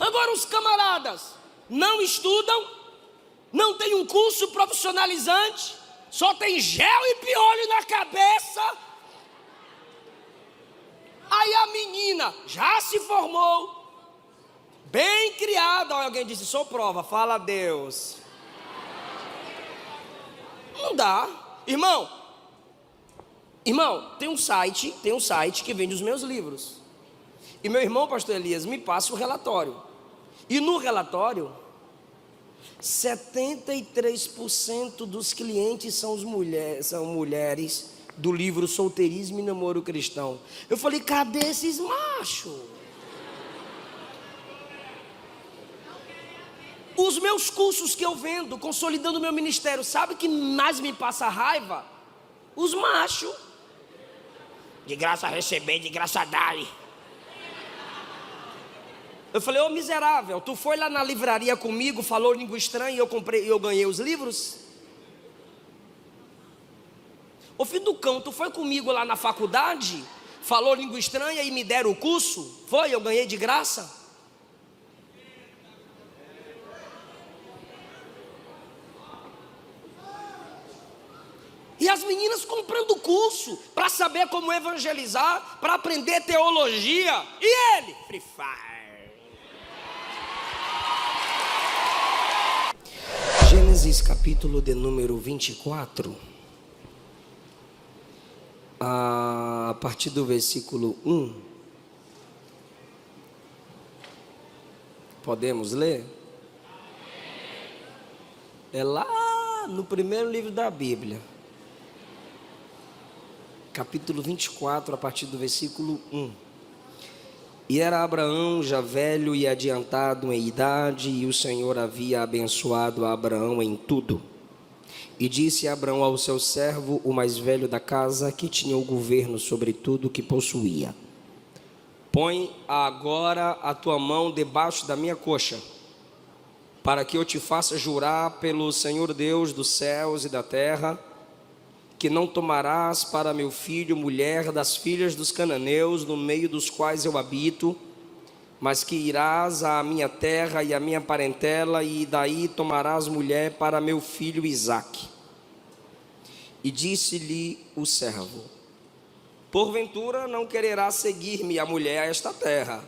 Agora os camaradas não estudam, não tem um curso profissionalizante, só tem gel e piolho na cabeça. Aí a menina já se formou, bem criada. Alguém disse, sou prova, fala a Deus. Não dá. Irmão, tem um site que vende os meus livros. E meu irmão, pastor Elias, me passa o relatório. E no relatório, 73% dos clientes são mulheres do livro Solteirismo e Namoro Cristão. Eu falei, cadê esses machos? Os meus cursos que eu vendo, consolidando o meu ministério, sabe o que mais me passa raiva? Os machos. De graça receber, de graça dar. Eu falei, ô miserável, tu foi lá na livraria comigo, falou língua estranha e eu ganhei os livros? Ô filho do cão, tu foi comigo lá na faculdade, falou língua estranha e me deram o curso? Foi, eu ganhei de graça? E as meninas comprando curso para saber como evangelizar, para aprender teologia. E ele? Free Fire. Gênesis capítulo de número 24. A partir do versículo 1. Podemos ler? É lá no primeiro livro da Bíblia. Capítulo 24, a partir do versículo 1. E era Abraão já velho e adiantado em idade, e o Senhor havia abençoado a Abraão em tudo. E disse Abraão ao seu servo, o mais velho da casa, que tinha o governo sobre tudo o que possuía: põe agora a tua mão debaixo da minha coxa, para que eu te faça jurar pelo Senhor Deus dos céus e da terra, que não tomarás para meu filho mulher das filhas dos cananeus, no meio dos quais eu habito, mas que irás à minha terra e à minha parentela, e daí tomarás mulher para meu filho Isaque. E disse-lhe o servo: porventura não quererás seguir-me a mulher a esta terra?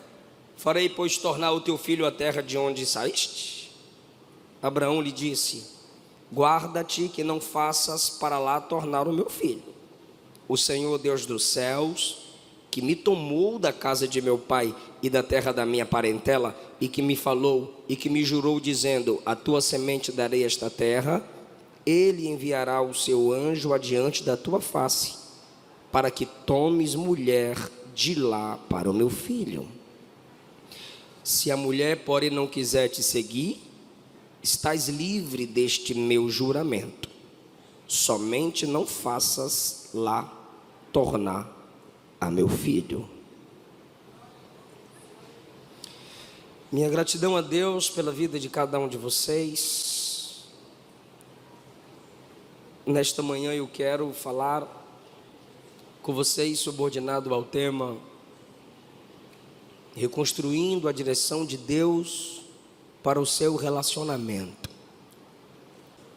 Farei, pois, tornar o teu filho a terra de onde saíste? Abraão lhe disse: guarda-te que não faças para lá tornar o meu filho. O Senhor Deus dos céus, que me tomou da casa de meu pai e da terra da minha parentela, e que me falou e que me jurou dizendo: a tua semente darei esta terra, ele enviará o seu anjo adiante da tua face, para que tomes mulher de lá para o meu filho. Se a mulher, porém, não quiser te seguir, estás livre deste meu juramento. Somente não faças lá tornar a meu filho. Minha gratidão a Deus pela vida de cada um de vocês. Nesta manhã eu quero falar com vocês subordinado ao tema reconstruindo a direção de Deus para o seu relacionamento.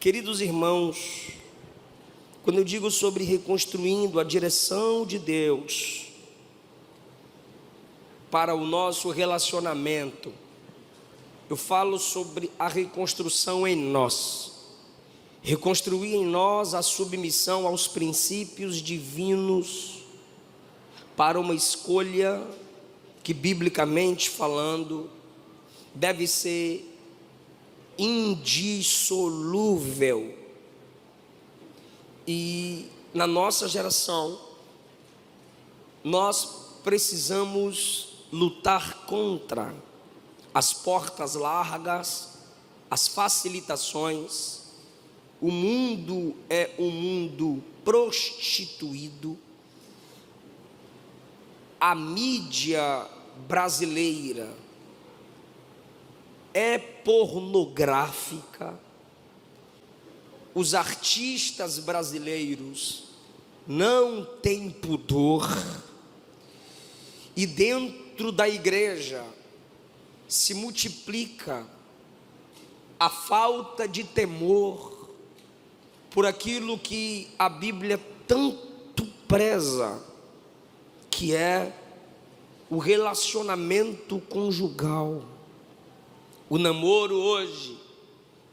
Queridos irmãos, quando eu digo sobre reconstruindo a direção de Deus para o nosso relacionamento, eu falo sobre a reconstrução em nós. Reconstruir em nós a submissão aos princípios divinos para uma escolha que, biblicamente falando, deve ser indissolúvel. E na nossa geração, nós precisamos lutar contra as portas largas, as facilitações. O mundo é um mundo prostituído. A mídia brasileira é pornográfica. Os artistas brasileiros não têm pudor. E dentro da igreja, se multiplica a falta de temor por aquilo que a Bíblia tanto preza, que é o relacionamento conjugal. O namoro hoje,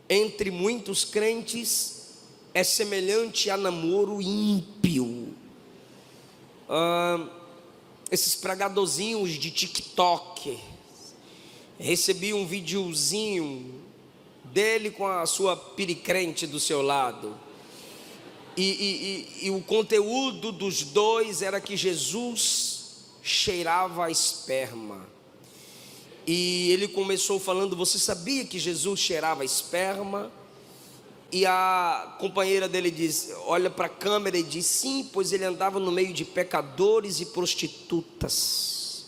entre muitos crentes, é semelhante a namoro ímpio. Esses pregadorzinhos de TikTok, recebi um videozinho dele com a sua piricrente do seu lado, e o conteúdo dos dois era que Jesus cheirava a esperma. E ele começou falando: você sabia que Jesus cheirava a esperma? E a companheira dele diz, olha para a câmera e diz: sim, pois ele andava no meio de pecadores e prostitutas,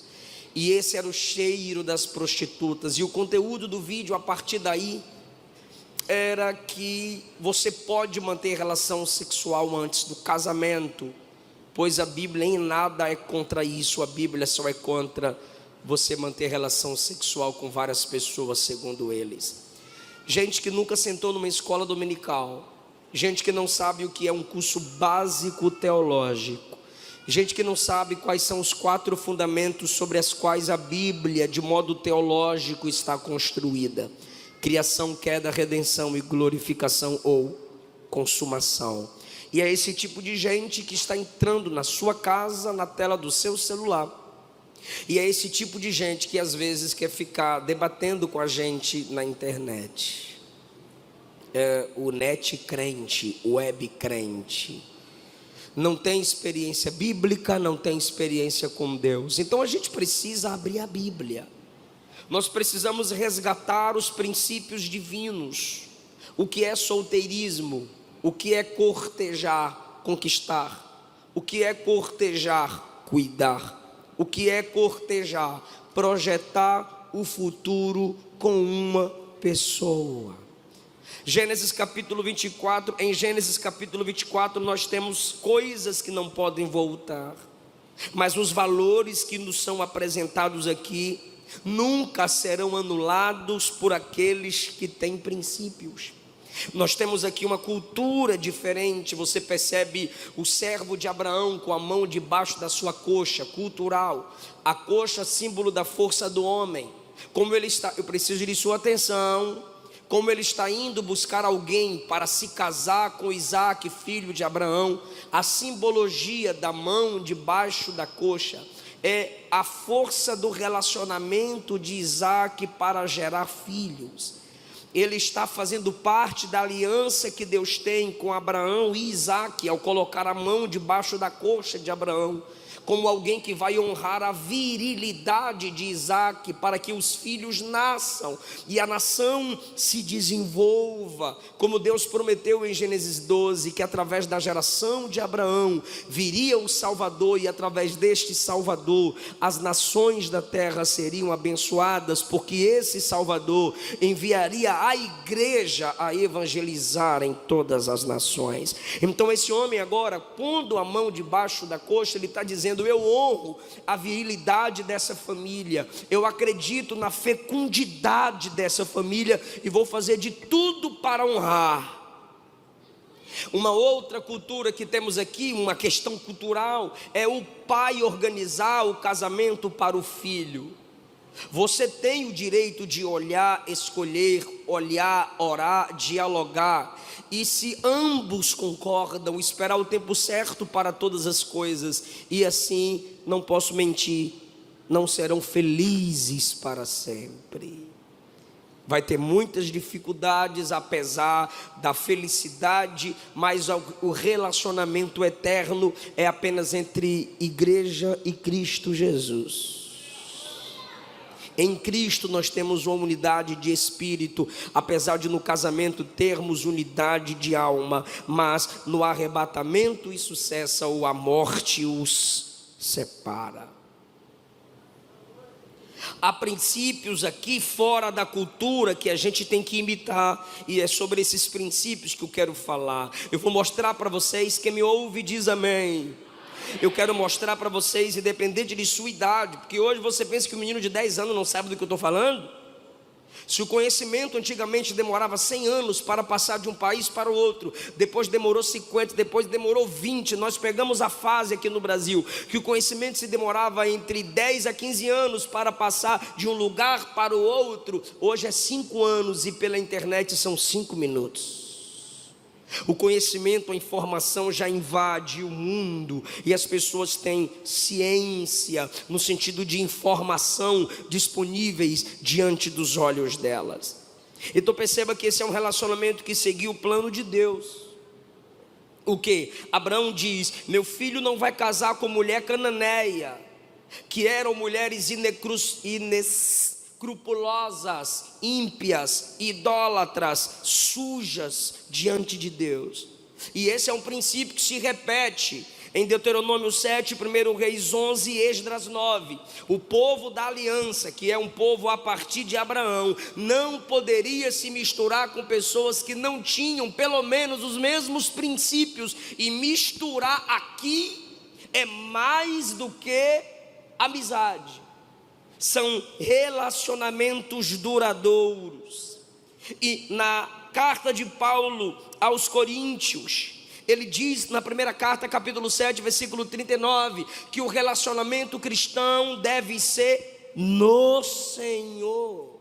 e esse era o cheiro das prostitutas. E o conteúdo do vídeo a partir daí era que você pode manter relação sexual antes do casamento, pois a Bíblia em nada é contra isso. A Bíblia só é contra você manter relação sexual com várias pessoas, segundo eles. Gente que nunca sentou numa escola dominical, gente que não sabe o que é um curso básico teológico, gente que não sabe quais são os 4 fundamentos sobre as quais a Bíblia, de modo teológico, está construída: criação, queda, redenção e glorificação ou consumação. E é esse tipo de gente que está entrando na sua casa, na tela do seu celular. E é esse tipo de gente que às vezes quer ficar debatendo com a gente na internet. É o net crente, o web crente. Não tem experiência bíblica, não tem experiência com Deus. Então a gente precisa abrir a Bíblia. Nós precisamos resgatar os princípios divinos. O que é solteirismo? O que é cortejar, conquistar? O que é cortejar, cuidar? O que é cortejar? Projetar o futuro com uma pessoa. Gênesis capítulo 24, em Gênesis capítulo 24 nós temos coisas que não podem voltar, mas os valores que nos são apresentados aqui nunca serão anulados por aqueles que têm princípios. Nós temos aqui uma cultura diferente. Você percebe o servo de Abraão com a mão debaixo da sua coxa, cultural. A coxa, símbolo da força do homem. Como ele está, eu preciso de sua atenção. Como ele está indo buscar alguém para se casar com Isaac, filho de Abraão. A simbologia da mão debaixo da coxa é a força do relacionamento de Isaac para gerar filhos. Ele está fazendo parte da aliança que Deus tem com Abraão e Isaac, ao colocar a mão debaixo da coxa de Abraão, como alguém que vai honrar a virilidade de Isaac, para que os filhos nasçam e a nação se desenvolva, como Deus prometeu em Gênesis 12, que através da geração de Abraão viria o Salvador, e através deste Salvador as nações da terra seriam abençoadas, porque esse Salvador enviaria a igreja a evangelizar em todas as nações. Então esse homem agora, pondo a mão debaixo da coxa, ele está dizendo: eu honro a virilidade dessa família, eu acredito na fecundidade dessa família e vou fazer de tudo para honrar. Uma outra cultura que temos aqui, uma questão cultural, é o pai organizar o casamento para o filho. Você tem o direito de olhar, escolher, olhar, orar, dialogar. E se ambos concordam, esperar o tempo certo para todas as coisas. E assim, não posso mentir, não serão felizes para sempre. Vai ter muitas dificuldades, apesar da felicidade, mas o relacionamento eterno é apenas entre igreja e Cristo Jesus. Em Cristo nós temos uma unidade de espírito, apesar de no casamento termos unidade de alma, mas no arrebatamento isso cessa, ou a morte os separa. Há princípios aqui fora da cultura que a gente tem que imitar, e é sobre esses princípios que eu quero falar. Eu vou mostrar para vocês, quem me ouve diz amém. Eu quero mostrar para vocês, independente de sua idade, porque hoje você pensa que um menino de 10 anos não sabe do que eu estou falando. Se o conhecimento antigamente demorava 100 anos para passar de um país para o outro, depois demorou 50, depois demorou 20, nós pegamos a fase aqui no Brasil, que o conhecimento se demorava entre 10 a 15 anos para passar de um lugar para o outro, hoje é 5 anos e pela internet são 5 minutos. O conhecimento, a informação já invade o mundo e as pessoas têm ciência no sentido de informação disponíveis diante dos olhos delas. Então perceba que esse é um relacionamento que seguiu o plano de Deus. O que? Abraão diz: meu filho não vai casar com mulher cananeia, que eram mulheres inescrupulosas, ímpias, idólatras, sujas diante de Deus. E esse é um princípio que se repete em Deuteronômio 7, 1 Reis 11 e Esdras 9. O povo da aliança, que é um povo a partir de Abraão, não poderia se misturar com pessoas que não tinham pelo menos os mesmos princípios. E misturar aqui é mais do que amizade. São relacionamentos duradouros. E na carta de Paulo aos Coríntios, ele diz na primeira carta, capítulo 7, versículo 39, que o relacionamento cristão deve ser no Senhor,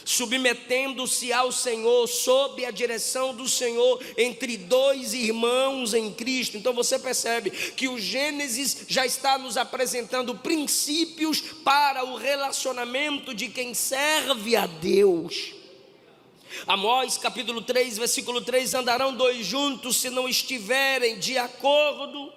submetendo-se ao Senhor, sob a direção do Senhor, entre dois irmãos em Cristo. Então você percebe que o Gênesis já está nos apresentando princípios para o relacionamento de quem serve a Deus. Amós capítulo 3, versículo 3, andarão dois juntos se não estiverem de acordo.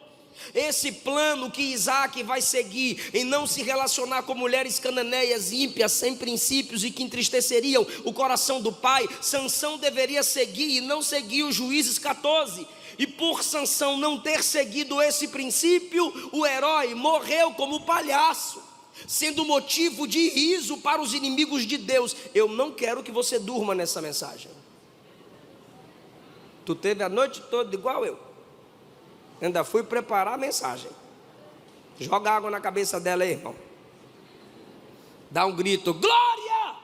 Esse plano que Isaac vai seguir em não se relacionar com mulheres cananeias, ímpias, sem princípios e que entristeceriam o coração do pai, Sansão deveria seguir e não seguiu. Juízes 14. E por Sansão não ter seguido esse princípio, o herói morreu como palhaço, sendo motivo de riso para os inimigos de Deus. Eu não quero que você durma nessa mensagem. Tu teve a noite toda igual eu. Ainda fui preparar a mensagem. Joga água na cabeça dela aí, irmão. Dá um grito: glória!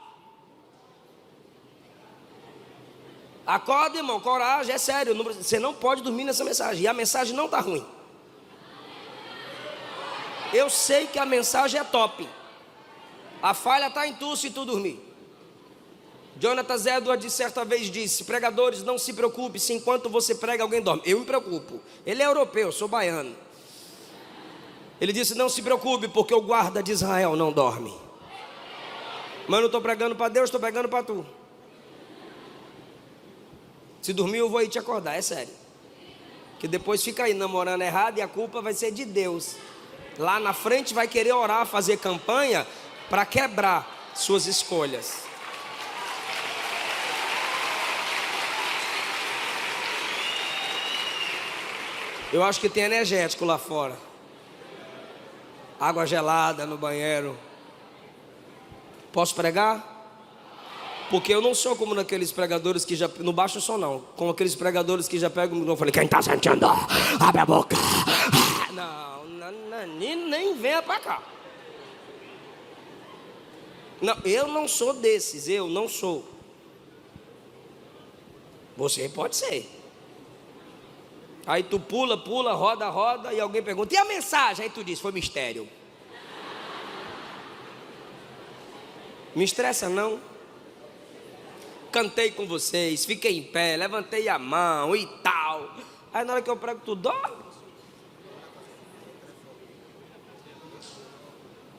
Acorda, irmão, coragem, é sério. Você não pode dormir nessa mensagem. E a mensagem não está ruim. Eu sei que a mensagem é top. A falha está em tu se tu dormir. Jonathan Edwards certa vez disse: pregadores, não se preocupe se enquanto você prega alguém dorme. Eu me preocupo. Ele é europeu, eu sou baiano. Ele disse: não se preocupe, porque o guarda de Israel não dorme. Mas eu não estou pregando para Deus, estou pregando para tu. Se dormir eu vou aí te acordar, é sério. Que depois fica aí namorando errado e a culpa vai ser de Deus. Lá na frente vai querer orar, fazer campanha para quebrar suas escolhas. Eu acho que tem energético lá fora. Água gelada no banheiro. Posso pregar? Porque eu não sou como naqueles pregadores que já... Não baixo o som não. Como aqueles pregadores que já pegam o microfone. Eu falei: quem está sentindo? Abre a boca. Não, nem venha para cá. Não, eu não sou desses. Eu não sou. Você pode ser. Aí tu pula, roda, e alguém pergunta: e a mensagem? Aí tu diz: foi mistério. Me estressa não. Cantei com vocês, fiquei em pé, levantei a mão e tal. Aí na hora que eu prego, tu dorme.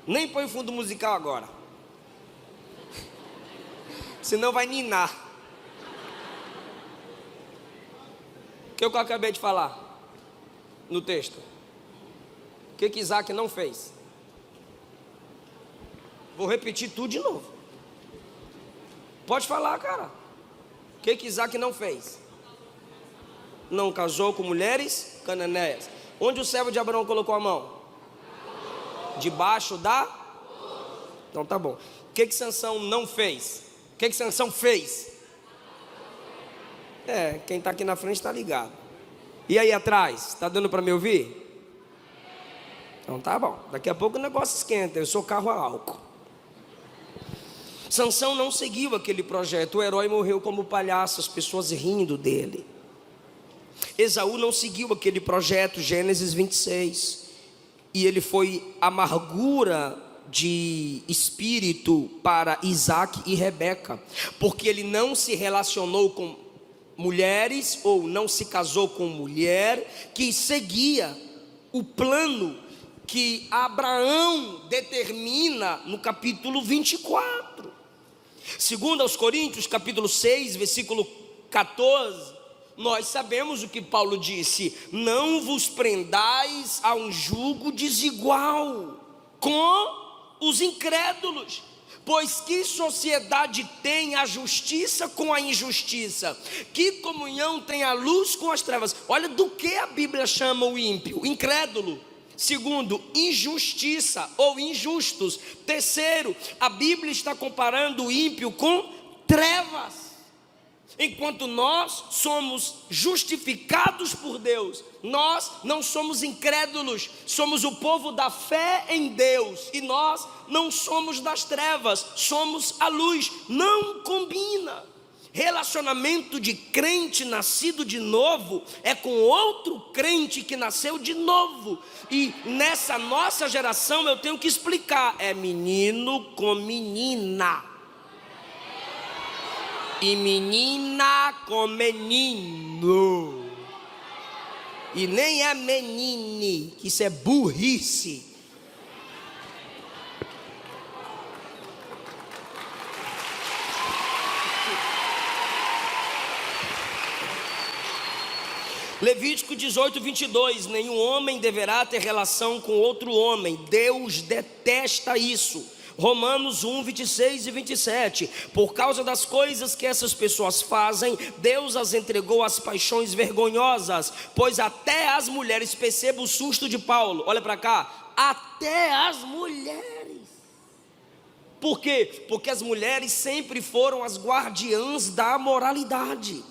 Nem põe fundo musical agora, senão vai ninar. O que eu acabei de falar no texto? O que Isaac não fez? Vou repetir tudo de novo. Pode falar, cara. O que Isaac não fez? Não casou com mulheres cananeias. Onde o servo de Abraão colocou a mão? Debaixo da... Então tá bom. O que Sansão não fez? O que Sansão fez? Quem está aqui na frente está ligado. E aí atrás, está dando para me ouvir? Então tá bom. Daqui a pouco o negócio esquenta. Eu sou carro a álcool. Sansão não seguiu aquele projeto. O herói morreu como palhaço, as pessoas rindo dele. Esaú não seguiu aquele projeto, Gênesis 26. E ele foi amargura de espírito para Isaac e Rebeca, porque ele não se relacionou com mulheres, ou não se casou com mulher que seguia o plano que Abraão determina no capítulo 24. Segundo aos Coríntios, capítulo 6, versículo 14, nós sabemos o que Paulo disse: não vos prendais a um jugo desigual com os incrédulos, pois que sociedade tem a justiça com a injustiça? Que comunhão tem a luz com as trevas? Olha do que a Bíblia chama o ímpio: incrédulo. Segundo, injustiça ou injustos. Terceiro, a Bíblia está comparando o ímpio com trevas. Enquanto nós somos justificados por Deus, nós não somos incrédulos, somos o povo da fé em Deus, e nós não somos das trevas, somos a luz. Não combina. Relacionamento de crente nascido de novo é com outro crente que nasceu de novo. E nessa nossa geração eu tenho que explicar: é menino com menina, e menina com menino, e nem é menine, que isso é burrice. Levítico 18, 22, nenhum homem deverá ter relação com outro homem, Deus detesta isso. Romanos 1, 26 e 27, por causa das coisas que essas pessoas fazem, Deus as entregou às paixões vergonhosas, pois até as mulheres, perceba o susto de Paulo, olha para cá, até as mulheres. Por quê? Porque as mulheres sempre foram as guardiãs da moralidade.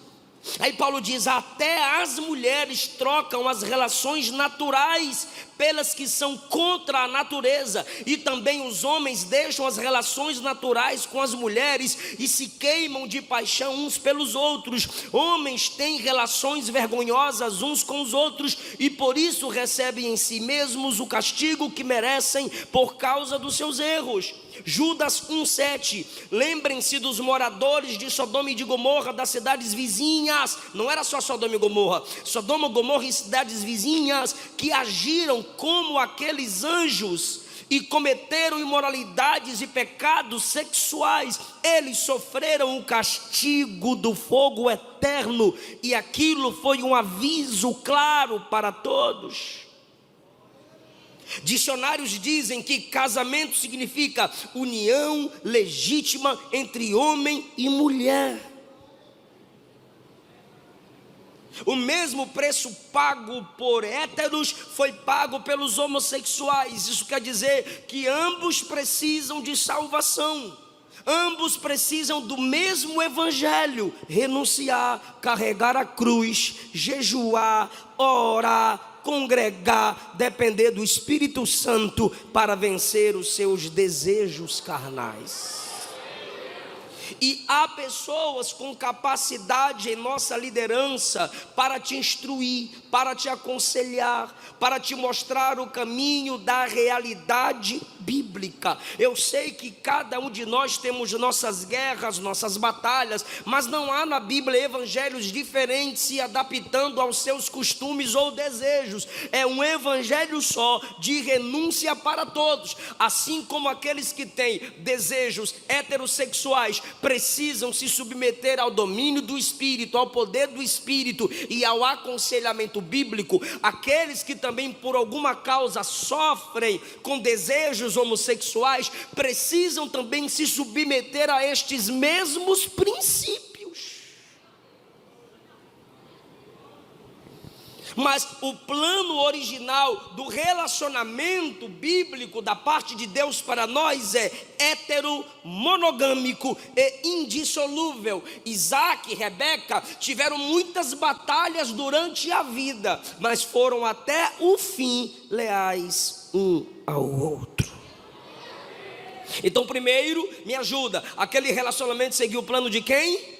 Aí Paulo diz: até as mulheres trocam as relações naturais pelas que são contra a natureza, e também os homens deixam as relações naturais com as mulheres e se queimam de paixão uns pelos outros. Homens têm relações vergonhosas uns com os outros e por isso recebem em si mesmos o castigo que merecem por causa dos seus erros. Judas 1,7, lembrem-se dos moradores de Sodoma e de Gomorra, das cidades vizinhas. Não era só Sodoma e Gomorra, Sodoma, Gomorra e cidades vizinhas, que agiram como aqueles anjos e cometeram imoralidades e pecados sexuais. Eles sofreram o castigo do fogo eterno, e aquilo foi um aviso claro para todos. Dicionários dizem que casamento significa união legítima entre homem e mulher. O mesmo preço pago por héteros foi pago pelos homossexuais. Isso quer dizer que ambos precisam de salvação. Ambos precisam do mesmo evangelho: renunciar, carregar a cruz, jejuar, orar, congregar, depender do Espírito Santo para vencer os seus desejos carnais. E há pessoas com capacidade em nossa liderança para te instruir, para te aconselhar, para te mostrar o caminho da realidade bíblica. Eu sei que cada um de nós temos nossas guerras, nossas batalhas, mas não há na Bíblia evangelhos diferentes se adaptando aos seus costumes ou desejos. É um evangelho só, de renúncia para todos. Assim como aqueles que têm desejos heterossexuais precisam se submeter ao domínio do Espírito, ao poder do Espírito e ao aconselhamento bíblico, aqueles que também por alguma causa sofrem com desejos homossexuais precisam também se submeter a estes mesmos princípios. Mas o plano original do relacionamento bíblico da parte de Deus para nós é heteromonogâmico e indissolúvel. Isaac e Rebeca tiveram muitas batalhas durante a vida, mas foram até o fim leais um ao outro. Então, primeiro, me ajuda. Aquele relacionamento seguiu o plano de quem?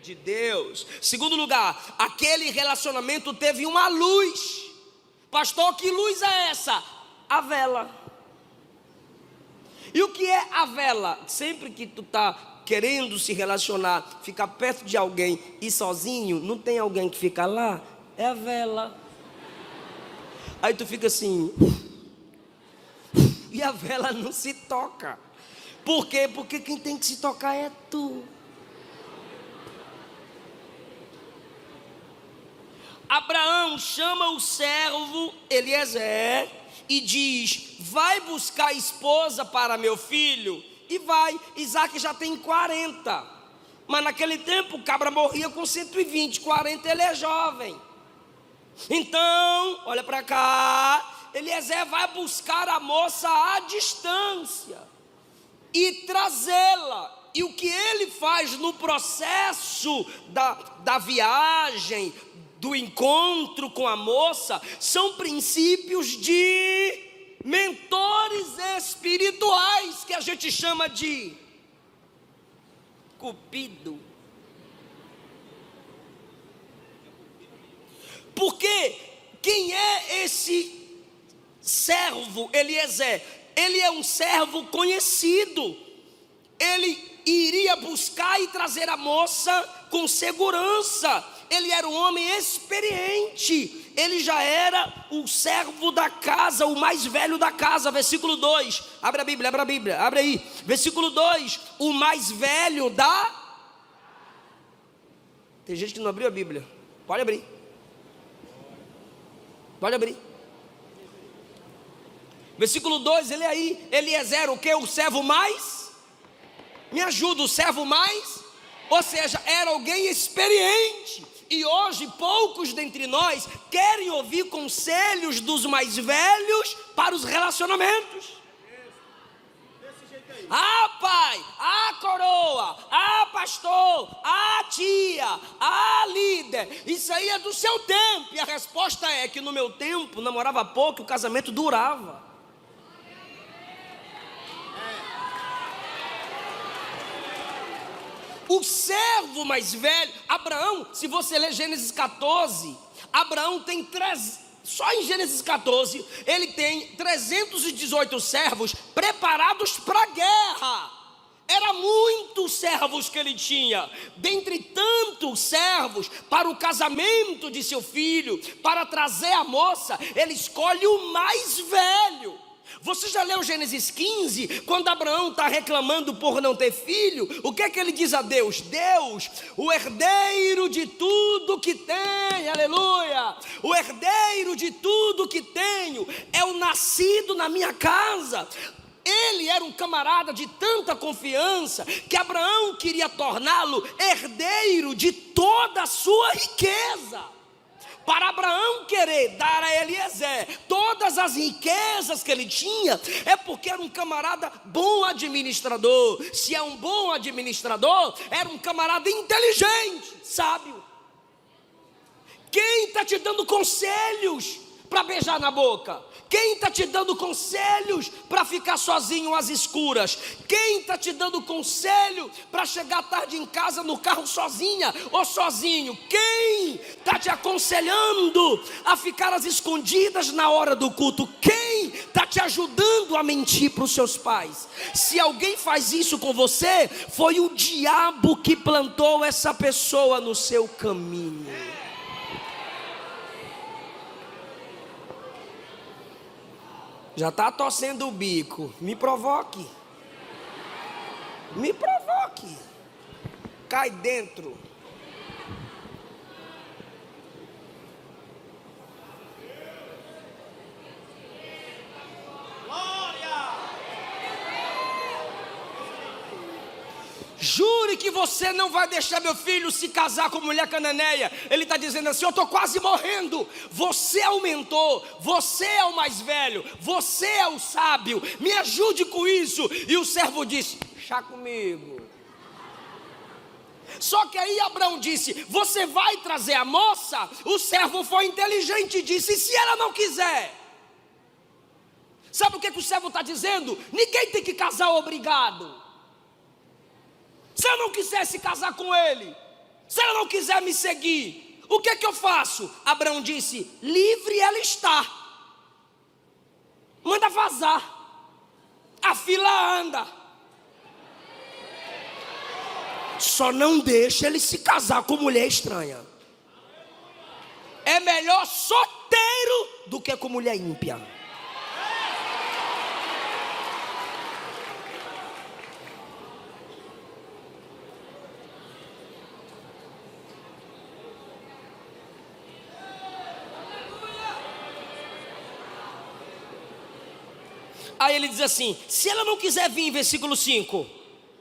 De Deus. Segundo lugar, aquele relacionamento teve uma luz. Pastor, que luz é essa? A vela. E o que é a vela? Sempre que tu está querendo se relacionar, ficar perto de alguém e sozinho, não tem alguém que fica lá? É a vela. Aí tu fica assim, e a vela não se toca. Por quê? Porque quem tem que se tocar é tu. Abraão chama o servo Eliezer e diz: vai buscar esposa para meu filho. E vai. Isaac já tem 40. Mas naquele tempo o cabra morria com 120, 40 ele é jovem. Então, olha para cá, Eliezer vai buscar a moça à distância e trazê-la. E o que ele faz no processo da viagem, do encontro com a moça, são princípios de mentores espirituais, que a gente chama de Cupido. Porque quem é esse servo Eliezer? Ele é um servo conhecido. Ele iria buscar e trazer a moça com segurança. Ele era um homem experiente. Ele já era o servo da casa, o mais velho da casa. Versículo 2, abre a Bíblia, abre aí. Versículo 2, o mais velho da... Tem gente que não abriu a Bíblia. Pode abrir. Pode abrir. Versículo 2, ele aí, Eliezer, o que? O servo mais? Me ajuda, o servo mais? Ou seja, era alguém experiente. E hoje poucos dentre nós querem ouvir conselhos dos mais velhos para os relacionamentos. Ah, pai, ah, coroa, ah, pastor, ah, tia, ah, líder, isso aí é do seu tempo. E a resposta é que no meu tempo namorava pouco e o casamento durava. O servo mais velho, Abraão, se você ler Gênesis 14, Abraão tem só em Gênesis 14, ele tem 318 servos preparados para a guerra. Era muitos servos que ele tinha. Dentre tantos servos, para o casamento de seu filho, para trazer a moça, ele escolhe o mais velho. Você já leu Gênesis 15? Quando Abraão está reclamando por não ter filho, o que é que ele diz a Deus? Deus, o herdeiro de tudo que tem, aleluia, o herdeiro de tudo que tenho, é o nascido na minha casa. Ele era um camarada de tanta confiança, que Abraão queria torná-lo herdeiro de toda a sua riqueza. Para Abraão querer dar a Eliezer todas as riquezas que ele tinha, é porque era um camarada bom administrador. Se é um bom administrador, era um camarada inteligente, sábio. Quem está te dando conselhos para beijar na boca? Quem está te dando conselhos para ficar sozinho às escuras? Quem está te dando conselho para chegar tarde em casa no carro sozinha ou sozinho? Quem está te aconselhando a ficar às escondidas na hora do culto? Quem está te ajudando a mentir para os seus pais? Se alguém faz isso com você, foi o diabo que plantou essa pessoa no seu caminho. Já está torcendo o bico. Me provoque. Me provoque. Cai dentro. Jure que você não vai deixar meu filho se casar com mulher cananeia. Ele está dizendo assim: eu estou quase morrendo. Você é o mentor, você é o mais velho, você é o sábio, me ajude com isso. E o servo disse: chá comigo. Só que aí Abraão disse: você vai trazer a moça? O servo foi inteligente e disse: e se ela não quiser? Sabe o que o servo está dizendo? Ninguém tem que casar obrigado. Se eu não quiser se casar com ele, se ela não quiser me seguir, o que eu faço? Abraão disse: livre ela está. Manda vazar. A fila anda. Só não deixa ele se casar com mulher estranha. É melhor solteiro do que com mulher ímpia. Aí ele diz assim: se ela não quiser vir, versículo 5,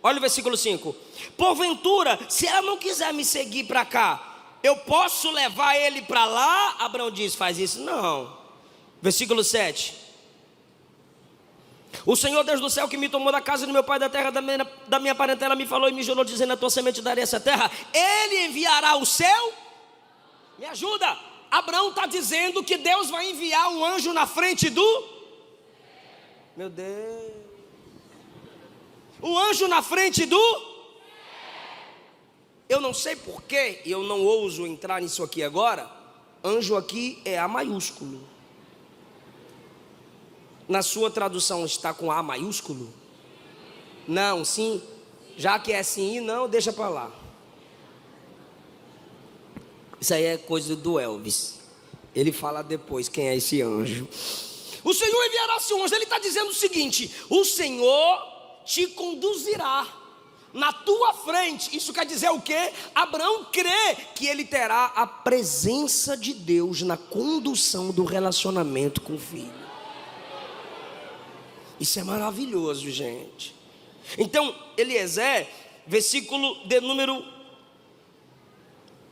olha o versículo 5. Porventura, se ela não quiser me seguir para cá, eu posso levar ele para lá? Abraão diz: faz isso? Não. Versículo 7. O Senhor Deus do céu, que me tomou da casa do meu pai, da terra da minha parentela, me falou e me jurou, dizendo: a tua semente darei essa terra. Ele enviará o seu. Me ajuda. Abraão está dizendo que Deus vai enviar um anjo na frente do... Meu Deus. O anjo na frente do... Eu não sei porquê, e eu não ouso entrar nisso aqui agora. Anjo aqui é A maiúsculo. Na sua tradução está com A maiúsculo? Não, sim. Já que é sim e não, deixa para lá. Isso aí é coisa do Elvis. Ele fala depois quem é esse anjo. O Senhor enviará seu anjo. Ele está dizendo o seguinte: o Senhor te conduzirá na tua frente. Isso quer dizer o quê? Abraão crê que ele terá a presença de Deus na condução do relacionamento com o filho. Isso é maravilhoso, gente. Então, Eliezer, versículo de número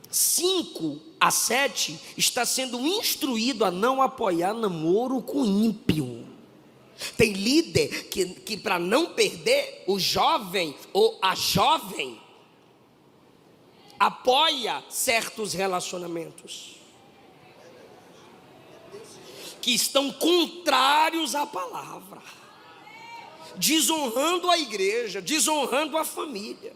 5 a 7, está sendo instruído a não apoiar namoro com ímpio. Tem líder que para não perder o jovem ou a jovem, apoia certos relacionamentos que estão contrários à palavra, desonrando a igreja, desonrando a família.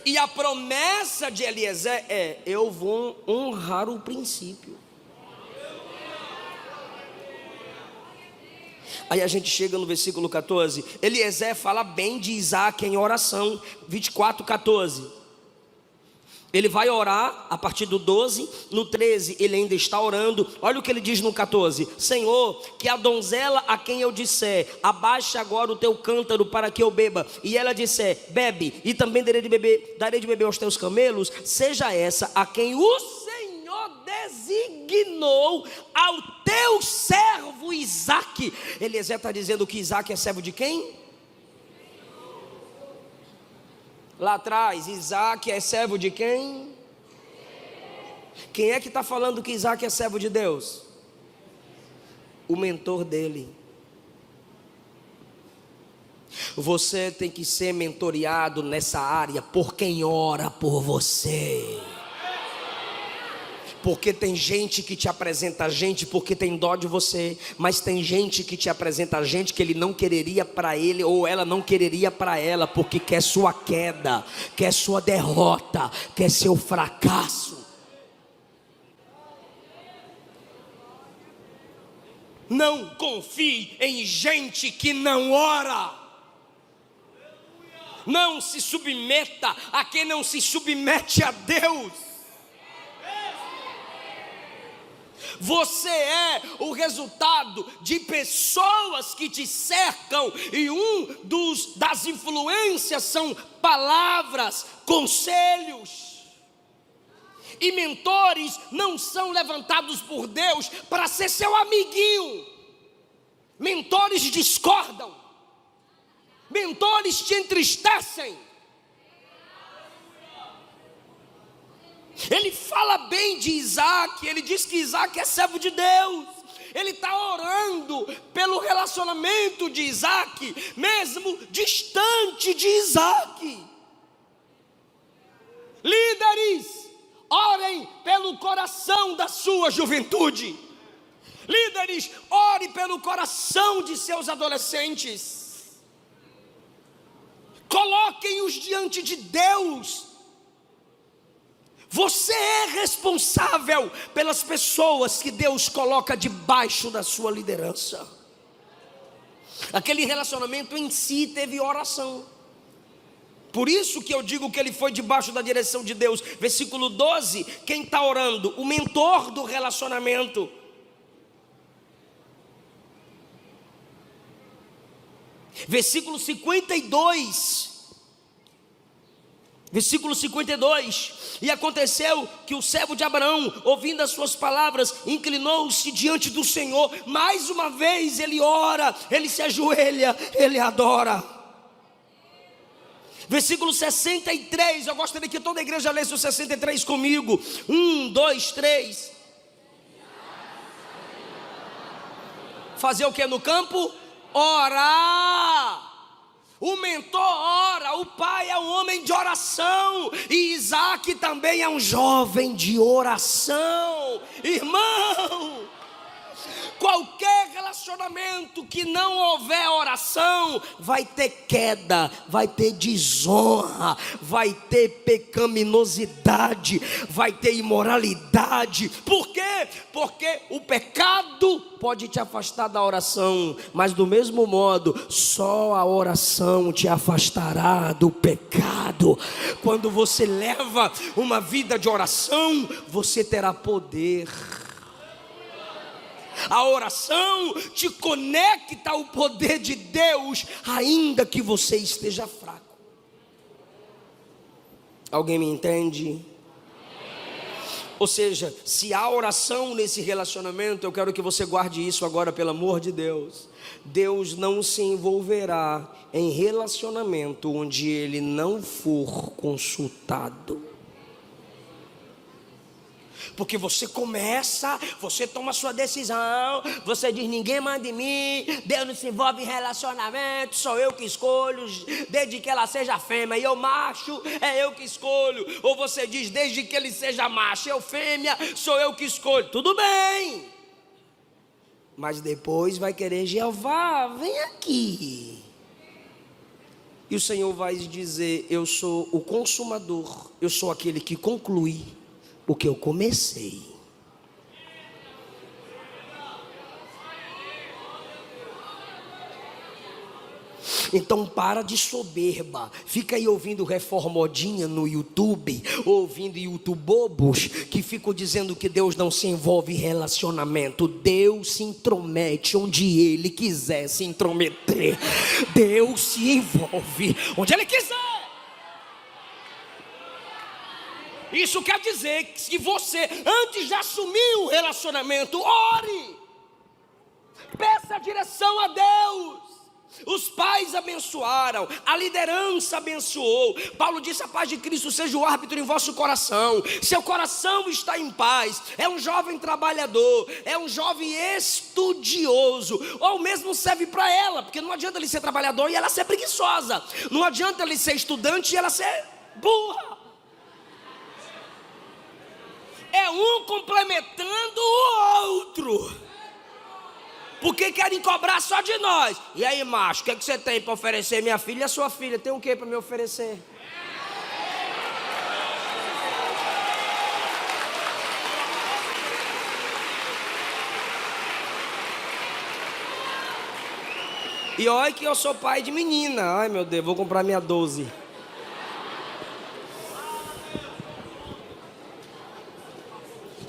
E a promessa de Eliezer é: eu vou honrar o princípio. Aí a gente chega no versículo 14. Eliezer fala bem de Isaac em oração. 24:14. Ele vai orar a partir do 12. No 13 ele ainda está orando. Olha o que ele diz no 14: Senhor, que a donzela a quem eu disser, abaixa agora o teu cântaro para que eu beba, e ela disser, bebe, e também darei de beber aos teus camelos, seja essa a quem o Senhor designou ao teu servo Isaque. Eliezer está dizendo que Isaque é servo de quem? Lá atrás, Isaac é servo de quem? Quem é que está falando que Isaac é servo de Deus? O mentor dele. Você tem que ser mentoreado nessa área por quem ora por você. Porque tem gente que te apresenta a gente porque tem dó de você, mas tem gente que te apresenta a gente que ele não quereria para ele, ou ela não quereria para ela, porque quer sua queda, quer sua derrota, quer seu fracasso. Não confie em gente que não ora. Não se submeta a quem não se submete a Deus. Você é o resultado de pessoas que te cercam, e das influências são palavras, conselhos. E mentores não são levantados por Deus para ser seu amiguinho. Mentores discordam. Mentores te entristecem. Ele fala bem de Isaac. Ele diz que Isaac é servo de Deus. Ele está orando pelo relacionamento de Isaac, mesmo distante de Isaac. Líderes, orem pelo coração da sua juventude. Líderes, ore pelo coração de seus adolescentes. Coloquem-os diante de Deus. Você é responsável pelas pessoas que Deus coloca debaixo da sua liderança. Aquele relacionamento em si teve oração. Por isso que eu digo que ele foi debaixo da direção de Deus. Versículo 12, quem está orando? O mentor do relacionamento. Versículo 52. Versículo 52, e aconteceu que o servo de Abraão, ouvindo as suas palavras, inclinou-se diante do Senhor. Mais uma vez ele ora, ele se ajoelha, ele adora. Versículo 63, eu gostaria que toda a igreja lesse o 63 comigo. 1, 2, 3. Fazer o que no campo? Orar. O mentor ora, o pai é um homem de oração, e Isaac também é um jovem de oração. Irmão, qualquer relacionamento que não houver oração, vai ter queda, vai ter desonra, vai ter pecaminosidade, vai ter imoralidade. Por quê? Porque o pecado pode te afastar da oração, mas do mesmo modo, só a oração te afastará do pecado. Quando você leva uma vida de oração, você terá poder. A oração te conecta ao poder de Deus, ainda que você esteja fraco. Alguém me entende? Ou seja, se há oração nesse relacionamento, eu quero que você guarde isso agora, pelo amor de Deus. Deus não se envolverá em relacionamento onde Ele não for consultado. Porque você começa, você toma sua decisão, você diz: ninguém manda em mim, Deus não se envolve em relacionamento, sou eu que escolho, desde que ela seja fêmea, e eu macho, é eu que escolho. Ou você diz: desde que ele seja macho, eu fêmea, sou eu que escolho. Tudo bem, mas depois vai querer: Jeová, vem aqui. E o Senhor vai dizer: eu sou o consumador, eu sou aquele que conclui o que eu comecei. Então para de soberba, fica aí ouvindo reformodinha no YouTube, ouvindo youtubobos que ficam dizendo que Deus não se envolve em relacionamento. Deus se intromete onde Ele quiser se intrometer. Deus se envolve onde Ele quiser. Isso quer dizer que se você, antes de assumir o relacionamento, ore, peça direção a Deus. Os pais abençoaram, a liderança abençoou. Paulo disse: a paz de Cristo seja o árbitro em vosso coração. Seu coração está em paz. É um jovem trabalhador, é um jovem estudioso. Ou mesmo serve para ela, porque não adianta ele ser trabalhador e ela ser preguiçosa. Não adianta ele ser estudante e ela ser burra. É um complementando o outro. Porque querem cobrar só de nós. E aí, macho, o que é que você tem para oferecer? Minha filha e a sua filha tem o que para me oferecer? E olha que eu sou pai de menina. Ai, meu Deus, vou comprar minha 12.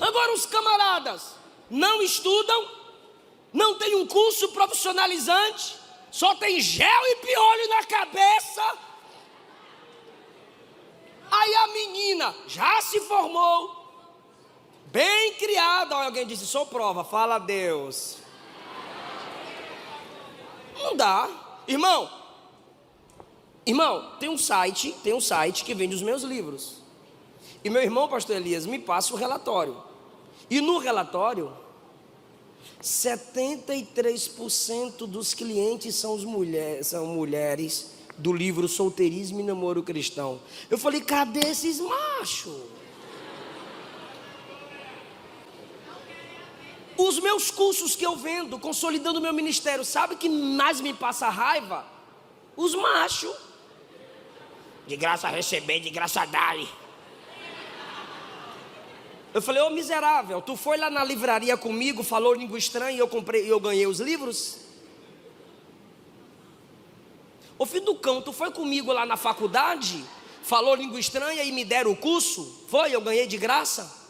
Agora os camaradas não estudam, não tem um curso profissionalizante, só tem gel e piolho na cabeça. Aí a menina já se formou, bem criada. Alguém disse: sou prova, fala a Deus. Não dá, irmão, tem um site que vende os meus livros. E meu irmão, pastor Elias, me passa o relatório. E no relatório, 73% dos clientes são mulheres do livro Solteirismo e Namoro Cristão. Eu falei: cadê esses machos? Os meus cursos que eu vendo, consolidando o meu ministério, sabe que mais me passa raiva? Os machos. De graça receber, de graça dar-lhe. Eu falei, ô miserável, tu foi lá na livraria comigo, falou língua estranha e eu ganhei os livros? Ô filho do cão, tu foi comigo lá na faculdade, falou língua estranha e me deram o curso? Foi, eu ganhei de graça?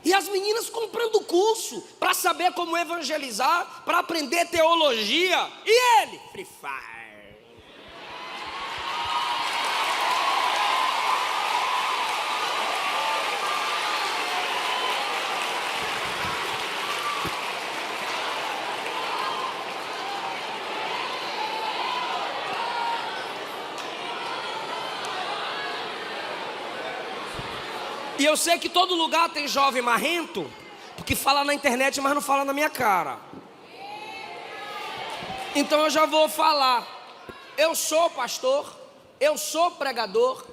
E as meninas comprando curso para saber como evangelizar, para aprender teologia. E ele? Free Fire. E eu sei que todo lugar tem jovem marrento, porque fala na internet, mas não fala na minha cara. Então eu já vou falar. Eu sou pastor, eu sou pregador,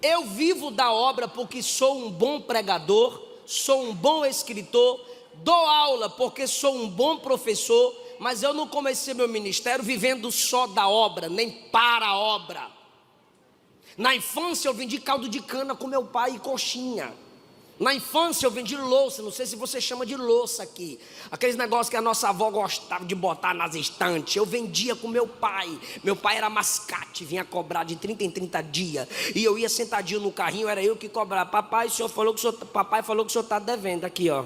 eu vivo da obra porque sou um bom pregador, sou um bom escritor, dou aula porque sou um bom professor, mas eu não comecei meu ministério vivendo só da obra, nem para a obra. Na infância eu vendi caldo de cana com meu pai e coxinha. Na infância eu vendi louça, não sei se você chama de louça aqui. Aqueles negócios que a nossa avó gostava de botar nas estantes. Eu vendia com meu pai. Meu pai era mascate, vinha cobrar de 30 em 30 dias. E eu ia sentadinho no carrinho, era eu que cobrava. Papai falou que o senhor está devendo aqui, ó.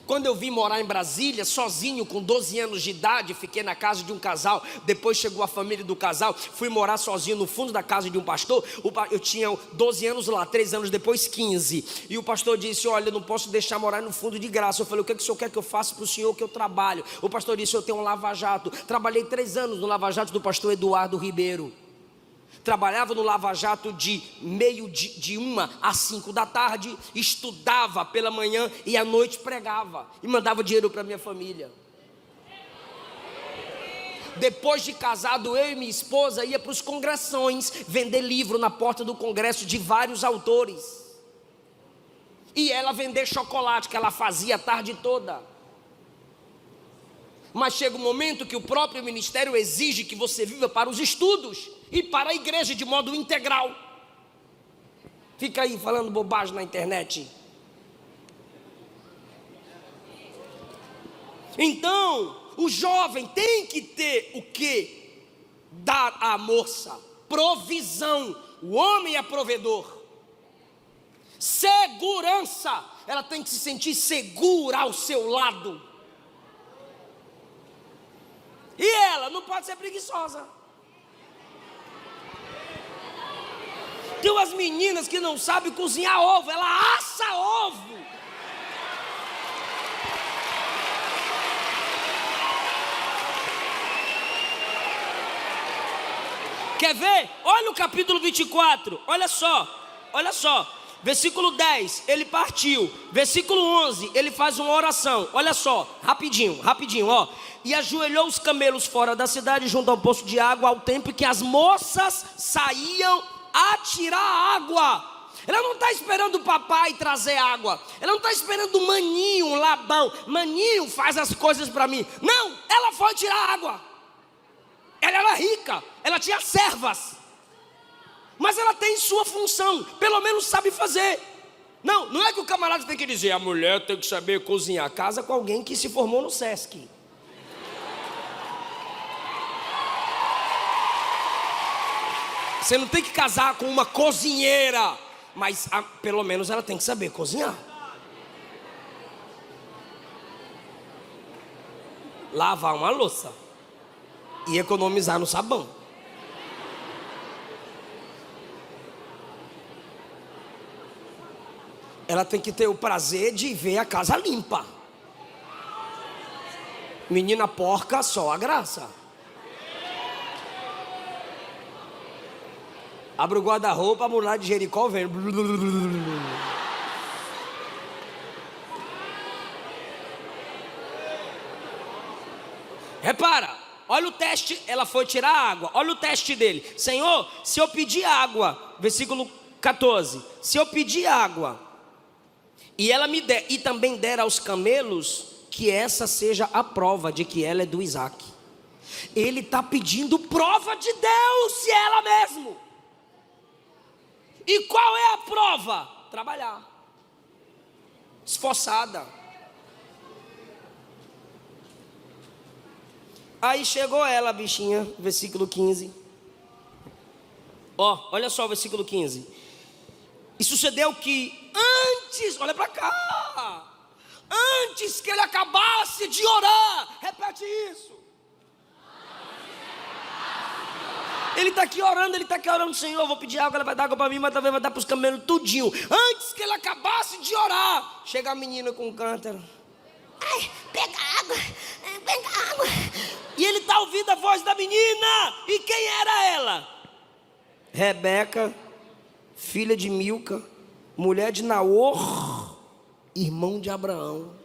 Quando eu vim morar em Brasília, sozinho, com 12 anos de idade, fiquei na casa de um casal, depois chegou a família do casal, fui morar sozinho no fundo da casa de um pastor, eu tinha 12 anos lá, 3 anos depois 15, e o pastor disse, olha, eu não posso deixar morar no fundo de graça. Eu falei, o que o senhor quer que eu faça para o senhor que eu trabalho? O pastor disse, eu tenho um lava-jato, trabalhei 3 anos no lava-jato do pastor Eduardo Ribeiro. Trabalhava no lava-jato de 1 às 5 da tarde, estudava pela manhã e à noite pregava e mandava dinheiro para minha família. Depois de casado, eu e minha esposa ia para os congressões vender livro na porta do congresso de vários autores. E ela vender chocolate, que ela fazia a tarde toda. Mas chega um momento que o próprio ministério exige que você viva para os estudos e para a igreja de modo integral. Fica aí falando bobagem na internet. Então, o jovem tem que ter o que? Dar à moça provisão. O homem é provedor. Segurança. Ela tem que se sentir segura ao seu lado. E ela não pode ser preguiçosa. Tem umas meninas que não sabem cozinhar ovo, ela assa ovo. Quer ver? Olha o capítulo 24, olha só. Versículo 10, ele partiu. Versículo 11, ele faz uma oração. Olha só, rapidinho, ó. E ajoelhou os camelos fora da cidade, junto ao poço de água, ao tempo que as moças saíam a tirar água. Ela não está esperando o papai trazer água. Ela não está esperando o maninho, um Labão. Maninho faz as coisas para mim. Não, ela foi tirar água. Ela era rica, ela tinha servas. Mas ela tem sua função, pelo menos sabe fazer. Não é que o camarada tem que dizer, a mulher tem que saber cozinhar. Casa com alguém que se formou no Sesc. Você não tem que casar com uma cozinheira, mas pelo menos ela tem que saber cozinhar. Lavar uma louça e economizar no sabão. Ela tem que ter o prazer de ver a casa limpa. Menina porca, só a graça. Abre o guarda-roupa, a mulher de Jericó vem. Repara, olha o teste, ela foi tirar a água, olha o teste dele. Senhor, se eu pedir água, versículo 14, se eu pedir água, e ela me der, e também der aos camelos, que essa seja a prova de que ela é do Isaac. Ele está pedindo prova de Deus, se é ela mesmo. E qual é a prova? Trabalhar, esforçada. Aí chegou ela, bichinha, versículo 15. Olha só o versículo 15. E sucedeu que antes, olha para cá, antes que ele acabasse de orar, repete isso. Ele está aqui orando, Senhor, eu vou pedir água, ela vai dar água para mim, mas talvez vai dar para os camelos tudinho. Antes que ele acabasse de orar, chega a menina com um cântaro. Ai, pega água. E ele está ouvindo a voz da menina. E quem era ela? Rebeca, filha de Milca, mulher de Naor, irmão de Abraão.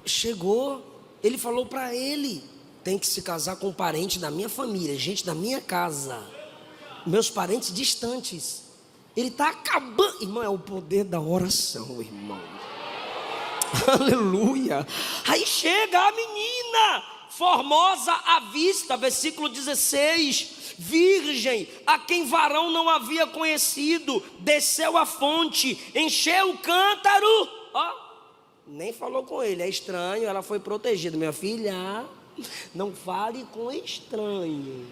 Chegou, ele falou para ele: tem que se casar com um parente da minha família, gente da minha casa, meus parentes distantes. Ele está acabando, irmão, é o poder da oração, irmão. Aleluia. Aí chega a menina, formosa à vista, versículo 16, virgem, a quem varão não havia conhecido, desceu à fonte, encheu o cântaro. Nem falou com ele, é estranho, ela foi protegida. Minha filha, não fale com estranho.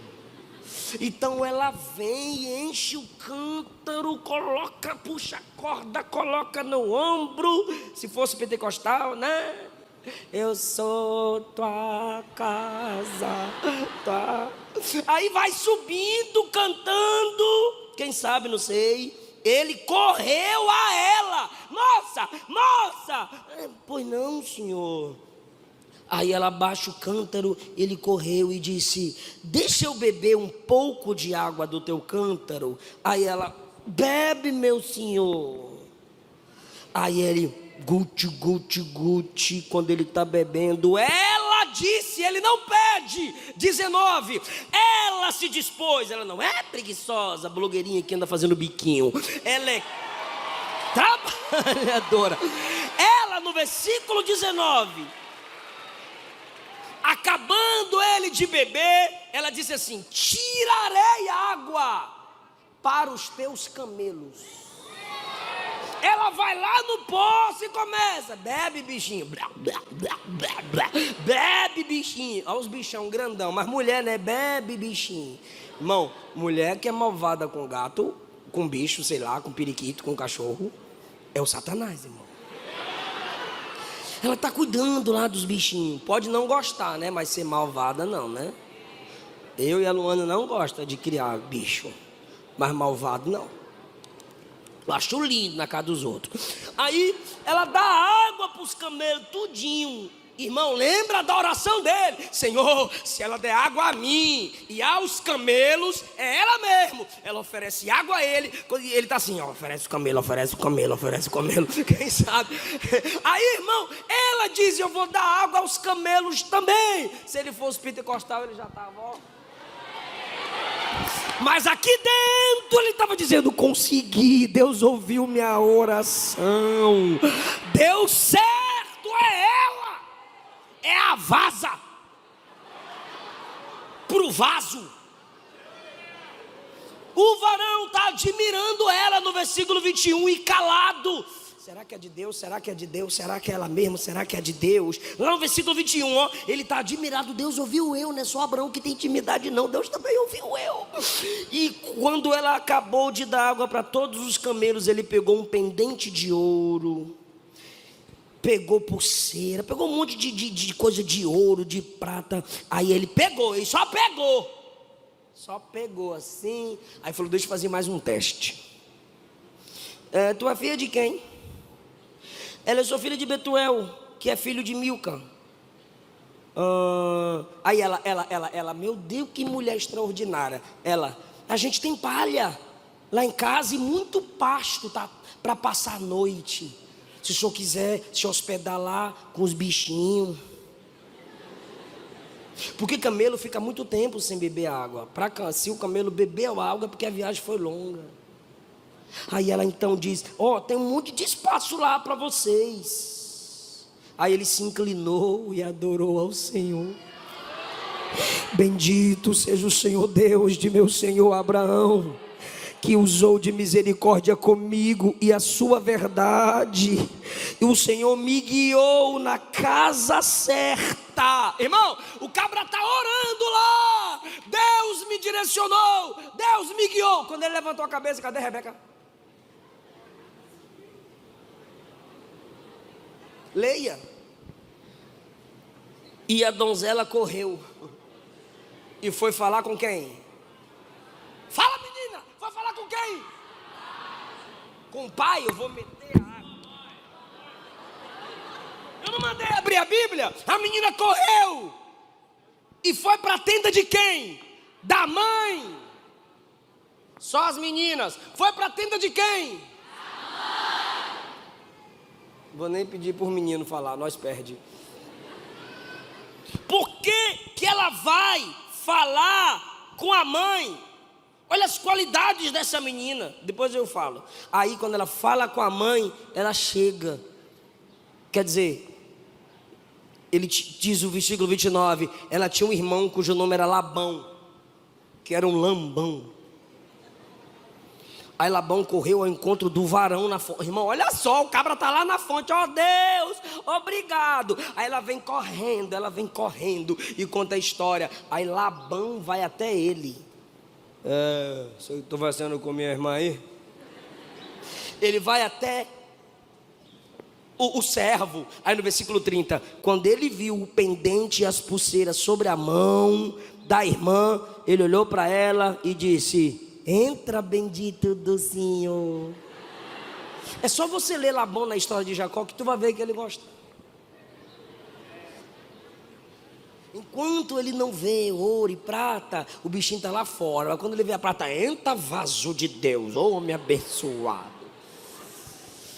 Então ela vem e enche o cântaro, coloca, puxa a corda, coloca no ombro. Se fosse pentecostal, né? Eu sou tua casa, tua... Aí vai subindo, cantando. Quem sabe, não sei. Ele correu a ela. Moça. Pois não, senhor. Aí ela baixa o cântaro, ele correu e disse: deixa eu beber um pouco de água do teu cântaro. Aí ela: bebe, meu senhor. Aí ele, guti, quando ele está bebendo, ela disse, ele não pede. 19, ela se dispôs, ela não é preguiçosa, blogueirinha que anda fazendo biquinho, ela é trabalhadora. Ela, no versículo 19, acabando ele de beber, ela disse assim: tirarei água para os teus camelos. Ela vai lá no poço e começa: bebe, bichinho, bebe, bichinho. Olha os bichão grandão, mas mulher, né? Bebe, bichinho. Irmão, mulher que é malvada com gato, com bicho, sei lá, com periquito, com cachorro, é o Satanás, irmão. Ela está cuidando lá dos bichinhos. Pode não gostar, né? Mas ser malvada não, né? Eu e a Luana não gostamos de criar bicho, mas malvado não. Eu acho lindo na casa dos outros. Aí ela dá água para os camelos tudinho. Irmão, lembra da oração dele: Senhor, se ela der água a mim e aos camelos, é ela mesmo. Ela oferece água a ele. Ele está assim, ó, oferece o camelo. Quem sabe? Aí, irmão, ela diz: eu vou dar água aos camelos também. Se ele fosse pentecostal, ele já estava, ó. Mas aqui dentro ele estava dizendo: consegui, Deus ouviu minha oração, deu certo, é ela. É a vaza pro vaso. O varão está admirando ela no versículo 21 e calado. Será que é de Deus? Será que é de Deus? Será que é ela mesmo? Será que é de Deus? Lá no versículo 21, ó, ele está admirado. Deus ouviu eu, não é só Abraão que tem intimidade não, Deus também ouviu eu. E quando ela acabou de dar água para todos os camelos, ele pegou um pendente de ouro, pegou pulseira, pegou um monte de coisa de ouro, de prata. Aí ele só pegou assim. Aí falou: deixa eu fazer mais um teste. Tu é filha de quem? Ela: eu sou filha de Betuel, que é filho de Milca. Aí ela, meu Deus, que mulher extraordinária. Ela: a gente tem palha lá em casa e muito pasto, tá, para passar a noite. Se o senhor quiser se hospedar lá com os bichinhos. Porque camelo fica muito tempo sem beber água. Se o camelo bebeu água é porque a viagem foi longa. Aí ela então diz: tem um monte de espaço lá para vocês. Aí ele se inclinou e adorou ao Senhor. Bendito seja o Senhor Deus de meu senhor Abraão, que usou de misericórdia comigo e a sua verdade, e o Senhor me guiou na casa certa. Irmão, o cabra está orando lá. Deus me direcionou, Deus me guiou. Quando ele levantou a cabeça, cadê Rebeca? Leia. E a donzela correu e foi falar com quem? Fala, menina, vai falar com quem? Com o pai. Eu vou meter a água. Eu não mandei abrir a Bíblia. A menina correu e foi para a tenda de quem? Da mãe. Só as meninas. Foi para a tenda de quem? Da mãe. Vou nem pedir por menino falar, nós perde. Por que ela vai falar com a mãe? Olha as qualidades dessa menina. Depois eu falo. Aí quando ela fala com a mãe, ela chega. Quer dizer, ele diz o versículo 29, ela tinha um irmão cujo nome era Labão, que era um lambão. Aí Labão correu ao encontro do varão na fonte. Irmão, olha só, o cabra está lá na fonte. Deus, obrigado. Aí ela vem correndo e conta a história. Aí Labão vai até ele. Estou conversando com minha irmã aí. Ele vai até o servo. Aí no versículo 30, quando ele viu o pendente e as pulseiras sobre a mão da irmã, ele olhou para ela e disse: entra, bendito do Senhor. É só você ler Labão na história de Jacó que tu vai ver que ele gosta. Enquanto ele não vê ouro e prata, o bichinho está lá fora. Mas quando ele vê a prata, entra, vaso de Deus, homem abençoado.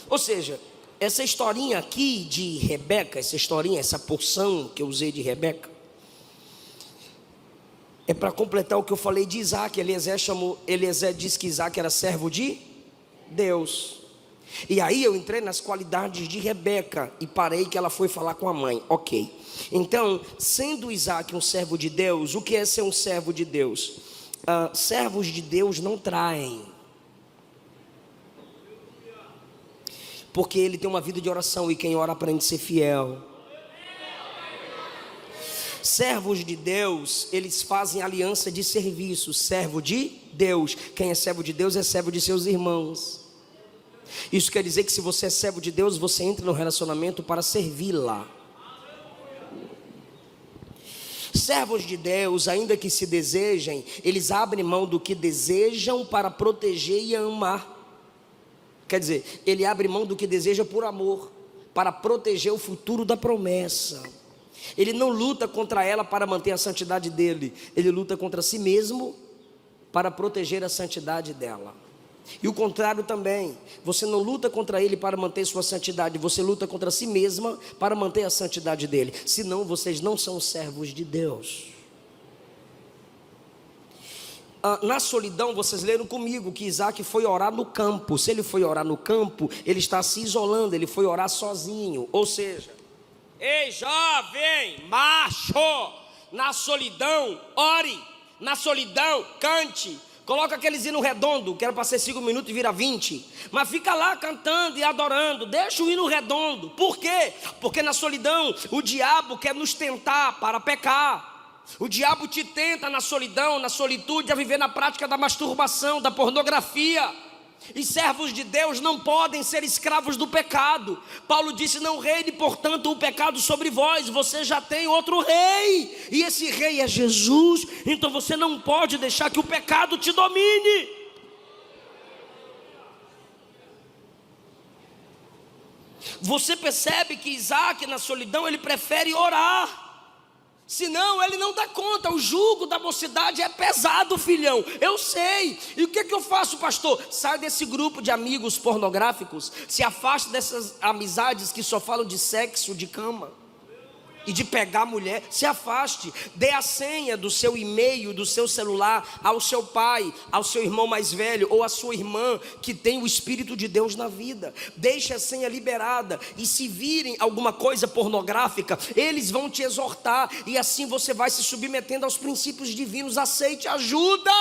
Ou seja, essa historinha aqui de Rebeca, essa porção que eu usei de Rebeca, é para completar o que eu falei de Isaac. Eliezer disse que Isaac era servo de Deus. E aí eu entrei nas qualidades de Rebeca e parei que ela foi falar com a mãe. Ok. Então, sendo Isaac um servo de Deus, o que é ser um servo de Deus? Servos de Deus não traem. Porque ele tem uma vida de oração e quem ora aprende a ser fiel. Servos de Deus, eles fazem aliança de serviço. Servo de Deus, quem é servo de Deus é servo de seus irmãos. Isso quer dizer que se você é servo de Deus, você entra no relacionamento para servi-la. Servos de Deus, ainda que se desejem, eles abrem mão do que desejam para proteger e amar. Quer dizer, ele abre mão do que deseja por amor, para proteger o futuro da promessa. Ele não luta contra ela para manter a santidade dele. Ele luta contra si mesmo para proteger a santidade dela. E o contrário também. Você não luta contra ele para manter sua santidade. Você luta contra si mesma para manter a santidade dele. Senão vocês não são servos de Deus. Na solidão, vocês leram comigo que Isaac foi orar no campo. Se ele foi orar no campo, ele está se isolando. Ele foi orar sozinho. Ou seja, ei jovem, macho, na solidão ore, na solidão cante. Coloca aqueles hinos redondos, que era para ser 5 minutos e vira 20. Mas fica lá cantando e adorando, deixa o hino redondo. Por quê? Porque na solidão o diabo quer nos tentar para pecar. O diabo te tenta na solidão, na solitude, a viver na prática da masturbação, da pornografia. E servos de Deus não podem ser escravos do pecado. Paulo disse: não reine portanto o pecado sobre vós. Você já tem outro rei, e esse rei é Jesus. Então você não pode deixar que o pecado te domine. Você percebe que Isaac na solidão ele prefere orar. Senão ele não dá conta. O jugo da mocidade é pesado, filhão. Eu sei. E o que eu faço, pastor? Sai desse grupo de amigos pornográficos. Se afaste dessas amizades que só falam de sexo, de cama e de pegar mulher. Se afaste. Dê a senha do seu e-mail, do seu celular ao seu pai, ao seu irmão mais velho ou à sua irmã que tem o Espírito de Deus na vida. Deixe a senha liberada. E se virem alguma coisa pornográfica, eles vão te exortar. E assim você vai se submetendo aos princípios divinos. Aceite ajuda.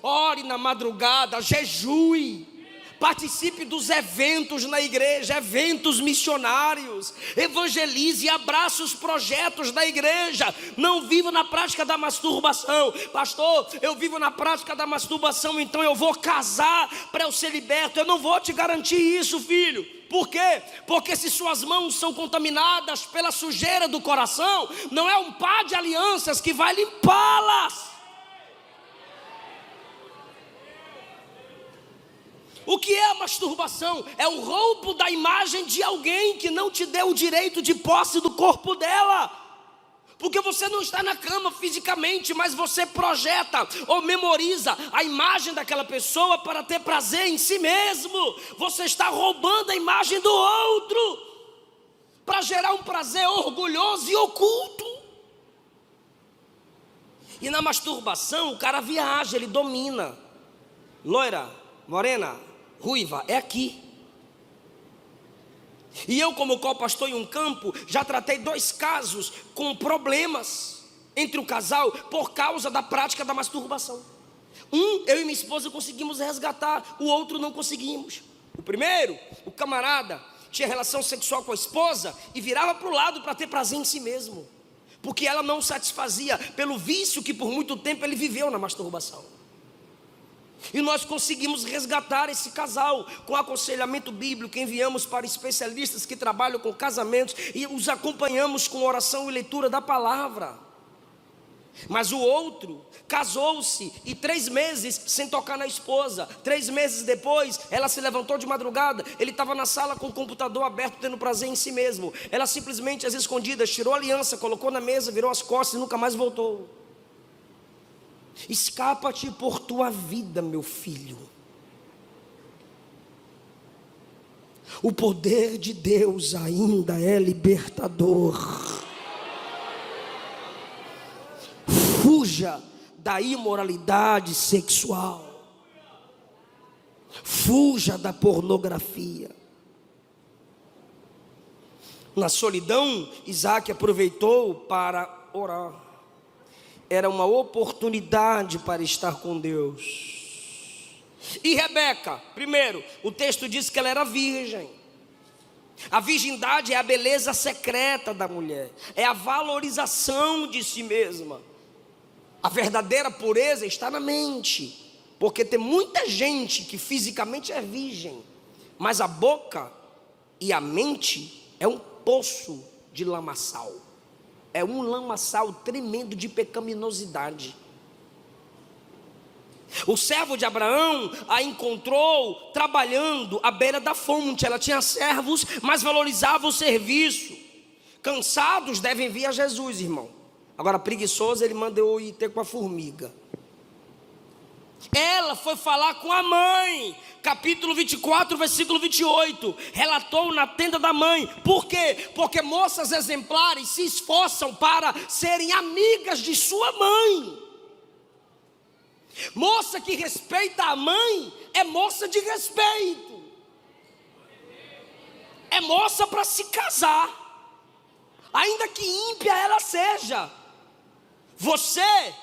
Ore na madrugada, jejue. Participe dos eventos na igreja, eventos missionários. Evangelize e abrace os projetos da igreja. Não viva na prática da masturbação. Pastor, eu vivo na prática da masturbação, então eu vou casar para eu ser liberto. Eu não vou te garantir isso, filho. Por quê? Porque se suas mãos são contaminadas pela sujeira do coração, não é um par de alianças que vai limpá-las. O que é a masturbação? É o roubo da imagem de alguém que não te deu o direito de posse do corpo dela. Porque você não está na cama fisicamente, mas você projeta ou memoriza a imagem daquela pessoa para ter prazer em si mesmo. Você está roubando a imagem do outro para gerar um prazer orgulhoso e oculto. E na masturbação o cara viaja, ele domina. Loira, morena, ruiva, é aqui. E eu, como co-pastor em um campo, já tratei 2 casos com problemas entre o casal por causa da prática da masturbação. Eu e minha esposa conseguimos resgatar, o outro não conseguimos. O primeiro, o camarada tinha relação sexual com a esposa e virava para o lado para ter prazer em si mesmo, porque ela não o satisfazia pelo vício que por muito tempo ele viveu na masturbação. E nós conseguimos resgatar esse casal com aconselhamento bíblico. Enviamos para especialistas que trabalham com casamentos e os acompanhamos com oração e leitura da palavra. Mas o outro casou-se e 3 meses sem tocar na esposa. 3 meses depois, ela se levantou de madrugada. Ele estava na sala com o computador aberto, tendo prazer em si mesmo. Ela simplesmente, às escondidas, tirou a aliança, colocou na mesa, virou as costas e nunca mais voltou. Escapa-te por tua vida, meu filho. O poder de Deus ainda é libertador. Fuja da imoralidade sexual. Fuja da pornografia. Na solidão, Isaac aproveitou para orar. Era uma oportunidade para estar com Deus. E Rebeca, primeiro, o texto diz que ela era virgem. A virgindade é a beleza secreta da mulher, é a valorização de si mesma. A verdadeira pureza está na mente, porque tem muita gente que fisicamente é virgem, mas a boca e a mente é um poço de lamaçal. É um lamaçal tremendo de pecaminosidade. O servo de Abraão a encontrou trabalhando à beira da fonte. Ela tinha servos, mas valorizava o serviço. Cansados devem vir a Jesus, irmão. Agora preguiçoso, ele mandou ir ter com a formiga. Ela foi falar com a mãe, capítulo 24, versículo 28, relatou na tenda da mãe. Por quê? Porque moças exemplares se esforçam para serem amigas de sua mãe. Moça que respeita a mãe é moça de respeito, é moça para se casar, ainda que ímpia ela seja. Você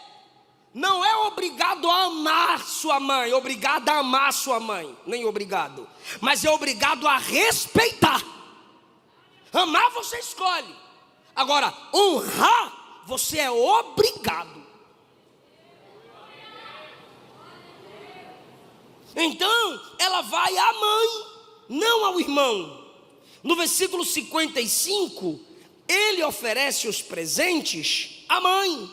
não é obrigado a amar sua mãe, obrigado a amar sua mãe, nem obrigado, mas é obrigado a respeitar. Amar você escolhe, agora honrar você é obrigado. Então ela vai à mãe, não ao irmão. No versículo 55, ele oferece os presentes à mãe.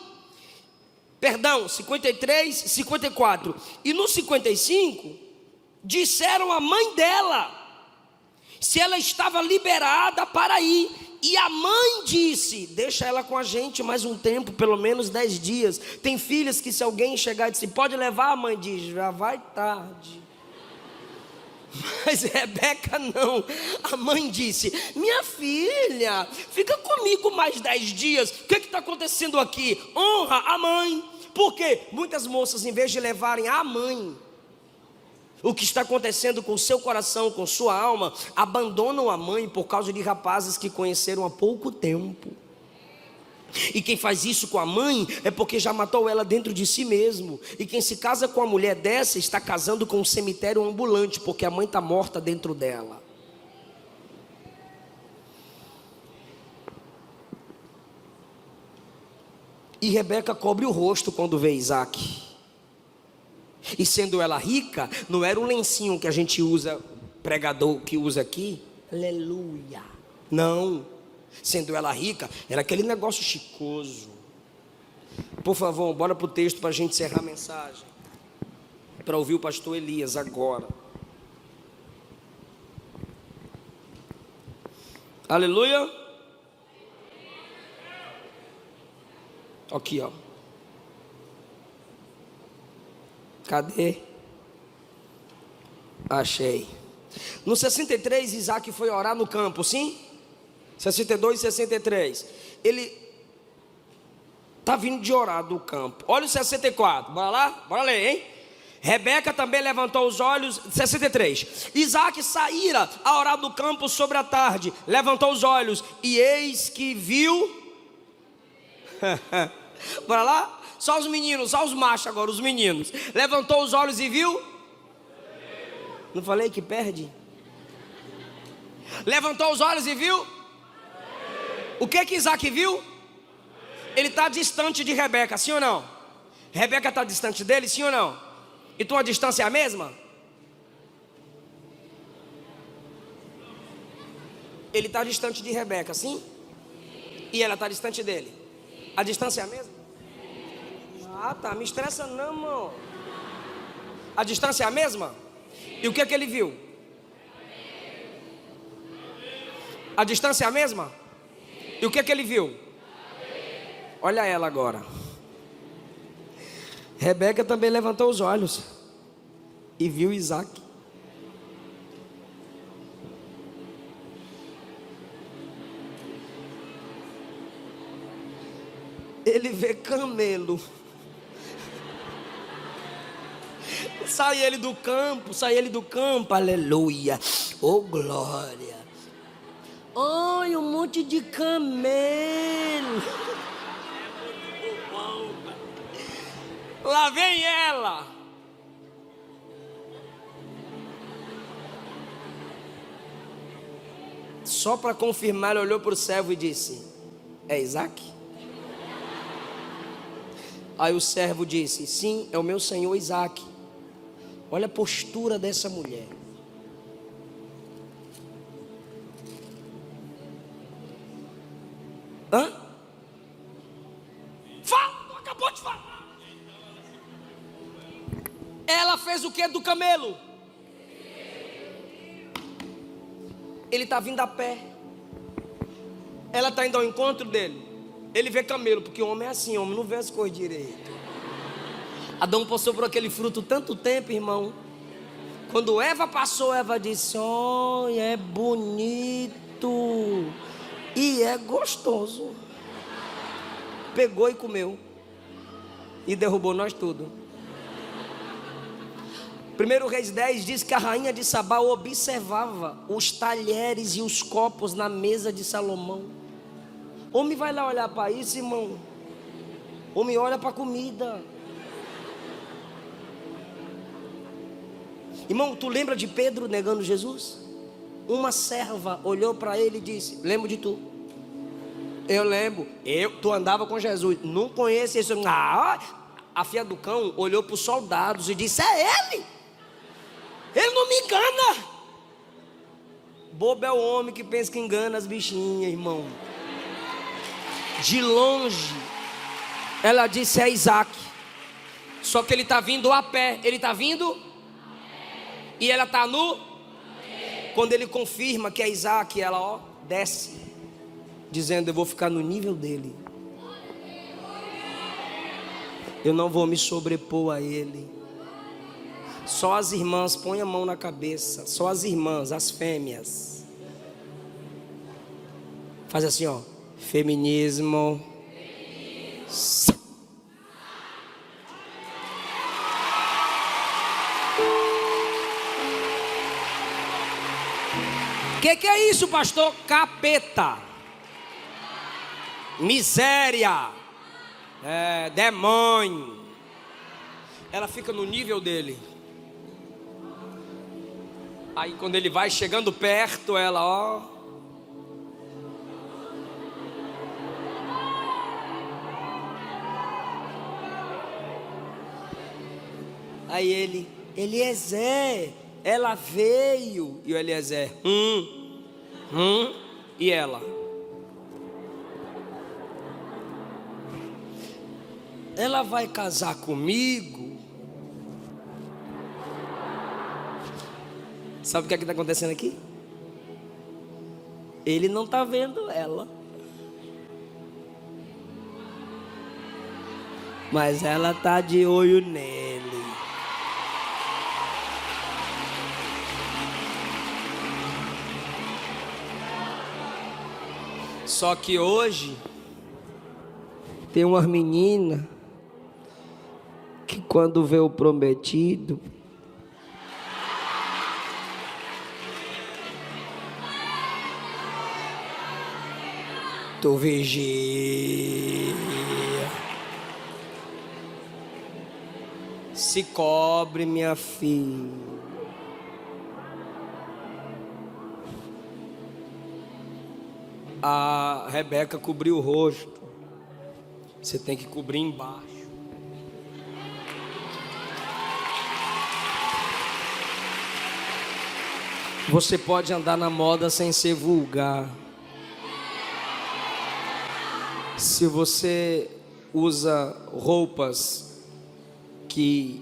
Perdão, 53, 54. E no 55, disseram à mãe dela. se ela estava liberada para ir. E a mãe disse: deixa ela com a gente mais um tempo, pelo menos 10 dias. Tem filhas que se alguém chegar e dizer, pode levar, a mãe diz, já vai tarde. Mas Rebeca não. A mãe disse: minha filha, fica comigo mais 10 dias. O que está acontecendo aqui? Honra a mãe. Por quê? Muitas moças, em vez de levarem a mãe, o que está acontecendo com o seu coração, com sua alma, abandonam a mãe por causa de rapazes que conheceram há pouco tempo. E quem faz isso com a mãe é porque já matou ela dentro de si mesmo. E quem se casa com uma mulher dessa está casando com um cemitério ambulante, porque a mãe está morta dentro dela. E Rebeca cobre o rosto quando vê Isaac. E sendo ela rica, não era um lencinho que a gente usa, pregador que usa aqui, aleluia, não. Sendo ela rica, era aquele negócio chicoso. Por favor, bora para o texto para a gente encerrar a mensagem, para ouvir o pastor Elias agora. Aleluia. Aqui, ó. Cadê? Achei. No 63, Isaac foi orar no campo, sim? 62 e 63. Ele está vindo de orar do campo. Olha o 64, bora lá? Bora ler, hein? Rebeca também levantou os olhos. 63. Isaac saíra a orar do campo sobre a tarde. Levantou os olhos e eis que viu. Bora lá? Só os meninos, só os machos agora, os meninos. Levantou os olhos e viu. Não falei que perde? Levantou os olhos e viu. O que Isaac viu? Ele está distante de Rebeca, sim ou não? Rebeca está distante dele, sim ou não? E tua distância é a mesma? Ele está distante de Rebeca, sim? E ela está distante dele? A distância é a mesma? Ah, tá, me estressa não, irmão. A distância é a mesma? E o que ele viu? A distância é a mesma? E o que ele viu? Olha ela agora. Rebeca também levantou os olhos e viu Isaac. Ele vê camelo. Sai ele do campo, aleluia. Oh glória. Ai, um monte de camelo. Lá vem ela. Só para confirmar, ele olhou para o servo e disse: é Isaac? Aí o servo disse: sim, é o meu senhor Isaac. Olha a postura dessa mulher. Hã? Fala, acabou de falar. Ela fez o que do camelo? Ele está vindo a pé. Ela está indo ao encontro dele. Ele vê camelo, porque o homem é assim, homem não vê as coisas direito. Adão passou por aquele fruto tanto tempo, irmão. Quando Eva passou, Eva disse: oh, é bonito e é gostoso. Pegou e comeu. E derrubou nós tudo. 1 Reis 10 diz que a rainha de Sabá observava os talheres e os copos na mesa de Salomão. Homem vai lá olhar para isso, irmão. Homem olha para a comida. Irmão, tu lembra de Pedro negando Jesus? Uma serva olhou para ele e disse: lembro de tu. Eu lembro. Tu andava com Jesus. Não conheço esse homem. A filha do cão olhou para os soldados e disse: é ele. Ele não me engana. Bobo é o homem que pensa que engana as bichinhas, irmão. De longe, ela disse: é Isaac. Só que ele está vindo a pé. Ele está vindo? E ela está nu? Quando ele confirma que é Isaac, ela desce, dizendo: eu vou ficar no nível dele, eu não vou me sobrepor a ele. Só as irmãs, põe a mão na cabeça, só as irmãs, as fêmeas, faz assim, feminismo. Que é isso, pastor? Capeta, miséria, demônio. Ela fica no nível dele. Aí quando ele vai chegando perto, ela Aí ele, Eliezer, ela veio. E o Eliezer, e ela vai casar comigo? Sabe o que está acontecendo aqui? Ele não está vendo ela, mas ela está de olho nele. Só que hoje tem umas meninas que quando vê o prometido, tu vigia, se cobre, minha filha. A Rebeca cobriu o rosto, você tem que cobrir embaixo. Você pode andar na moda sem ser vulgar. Se você usa roupas que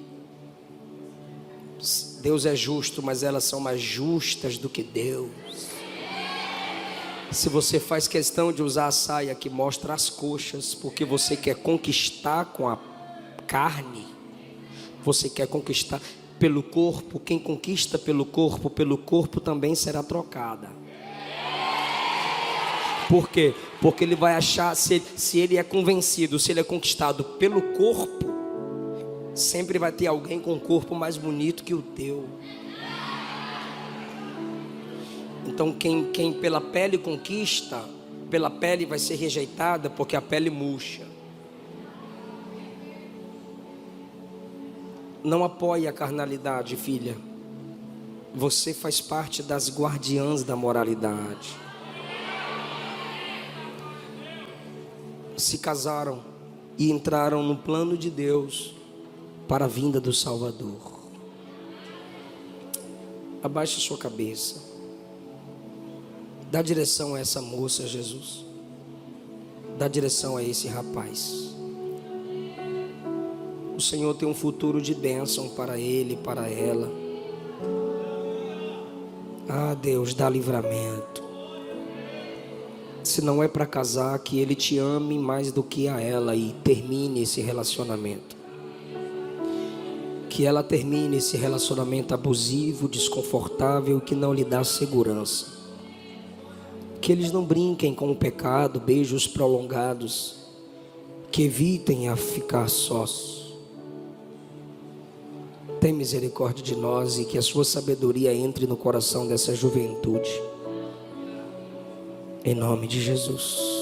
Deus é justo, mas elas são mais justas do que Deus. Se você faz questão de usar a saia que mostra as coxas, porque você quer conquistar com a carne, você quer conquistar pelo corpo. Quem conquista pelo corpo também será trocada. Por quê? Porque ele vai achar, se ele é convencido, se ele é conquistado pelo corpo, sempre vai ter alguém com um corpo mais bonito que o teu. Então quem pela pele conquista, pela pele vai ser rejeitada, porque a pele murcha. Não apoie a carnalidade, filha. Você faz parte das guardiãs da moralidade. Se casaram e entraram no plano de Deus para a vinda do Salvador. Abaixe sua cabeça. Dá direção a essa moça, Jesus. Dá direção a esse rapaz. O Senhor tem um futuro de bênção para ele e para ela. Ah, Deus, dá livramento. Se não é para casar, que ele te ame mais do que a ela e termine esse relacionamento. Que ela termine esse relacionamento abusivo, desconfortável, que não lhe dá segurança. Que eles não brinquem com o pecado, beijos prolongados, que evitem a ficar sós. Tem misericórdia de nós e que a sua sabedoria entre no coração dessa juventude. Em nome de Jesus.